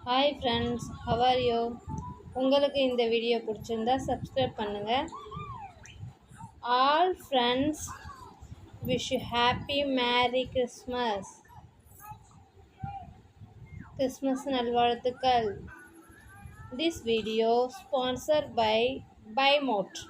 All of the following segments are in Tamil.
Hi friends, how are you? உங்களுக்கு இந்த வீடியோ பிடிச்சிருந்தா சப்ஸ்கிரைப் பண்ணுங்கள். All friends wish you happy merry Christmas. Christmas நல்வாழ்த்துக்கள். This video sponsor by Mod.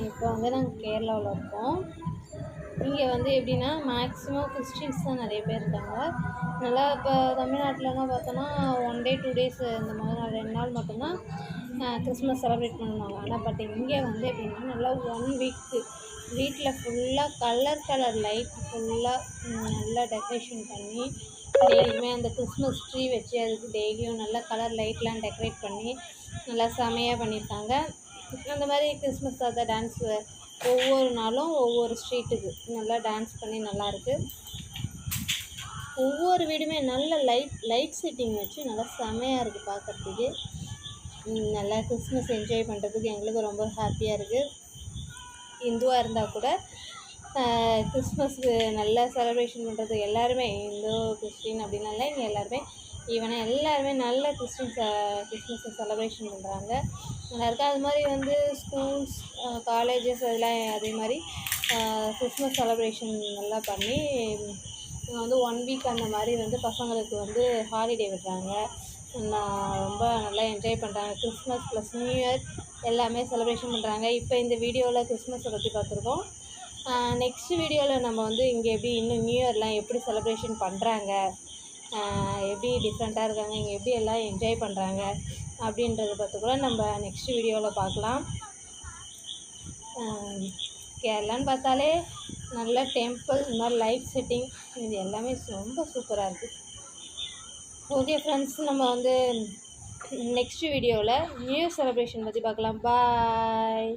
இப்போ நாங்கள் கேரளாவில் இருக்கோம். இங்கே எப்படின்னா மேக்ஸிமம் கிறிஸ்டின்ஸ் தான் நிறைய பேர் இருக்காங்க. நல்லா இப்போ தமிழ்நாட்டிலலாம் பார்த்தோன்னா 1 டே 2 டேஸ் இந்த மாதிரி 2 நாள் மட்டும்தான் கிறிஸ்மஸ் செலிப்ரேட் பண்ணுவாங்க. ஆனால் இங்கே எப்படின்னா நல்லா 1 வீக்கு வீட்டில் ஃபுல்லாக கலர் லைட் ஃபுல்லாக நல்லா டெக்கரேஷன் பண்ணி டெய்லியுமே அந்த கிறிஸ்மஸ் ட்ரீ வச்சு அதுக்கு டெய்லியும் நல்லா கலர் லைட்லாம் டெக்கரேட் பண்ணி நல்லா செமையாக பண்ணியிருக்காங்க. அந்த மாதிரி கிறிஸ்மஸ் தாத்தா டான்ஸு ஒவ்வொரு நாளும் ஒவ்வொரு ஸ்ட்ரீட்டுக்கு நல்லா டான்ஸ் பண்ணி நல்லாயிருக்கு. ஒவ்வொரு வீடுமே நல்ல லைட் செட்டிங் வச்சு நல்லா செமையாக இருக்குது பார்க்குறதுக்கு. நல்லா கிறிஸ்மஸ் என்ஜாய் பண்ணுறதுக்கு எங்களுக்கு ரொம்ப ஹாப்பியாக இருக்குது. இந்துவாக இருந்தால் கூட கிறிஸ்மஸ்க்கு நல்லா செலிப்ரேஷன் பண்ணுறது எல்லாருமே இந்து கிறிஸ்டின் அப்படின்னால இங்கே எல்லாருமே எல்லாருமே நல்ல கிறிஸ்மஸை செலிப்ரேஷன் பண்ணுறாங்க. நல்லாயிருக்கு. அது மாதிரி ஸ்கூல்ஸ் காலேஜஸ் அதெல்லாம் அதே மாதிரி கிறிஸ்மஸ் செலிப்ரேஷன் நல்லா பண்ணி இங்கே 1 வீக் அந்த மாதிரி பசங்களுக்கு ஹாலிடே விடுறாங்க. ரொம்ப நல்லா என்ஜாய் பண்ணுறாங்க. கிறிஸ்மஸ் ப்ளஸ் நியூ இயர் எல்லாமே செலிப்ரேஷன் பண்ணுறாங்க. இப்போ இந்த வீடியோவில் கிறிஸ்மஸை பற்றி பார்த்துருக்கோம். நெக்ஸ்ட் வீடியோவில் நம்ம இங்கே எப்படி இன்னும் நியூ இயர்லாம் எப்படி செலிப்ரேஷன் பண்ணுறாங்க, எப்படி டிஃப்ரெண்ட்டாக இருக்காங்க, இங்கே எப்படி எல்லாம் என்ஜாய் பண்ணுறாங்க அப்படின்றத பற்றி கூட நம்ம நெக்ஸ்ட் வீடியோவில் பார்க்கலாம். கேரளான்னு பார்த்தாலே நல்ல டெம்பிள், இந்த மாதிரி லைட் செட்டிங், இது எல்லாமே ரொம்ப சூப்பராக இருக்குது. ஓகே ஃப்ரெண்ட்ஸ், நம்ம நெக்ஸ்ட் வீடியோவில் நியூ இயர் செலிப்ரேஷன் பற்றி பார்க்கலாம். பாய்.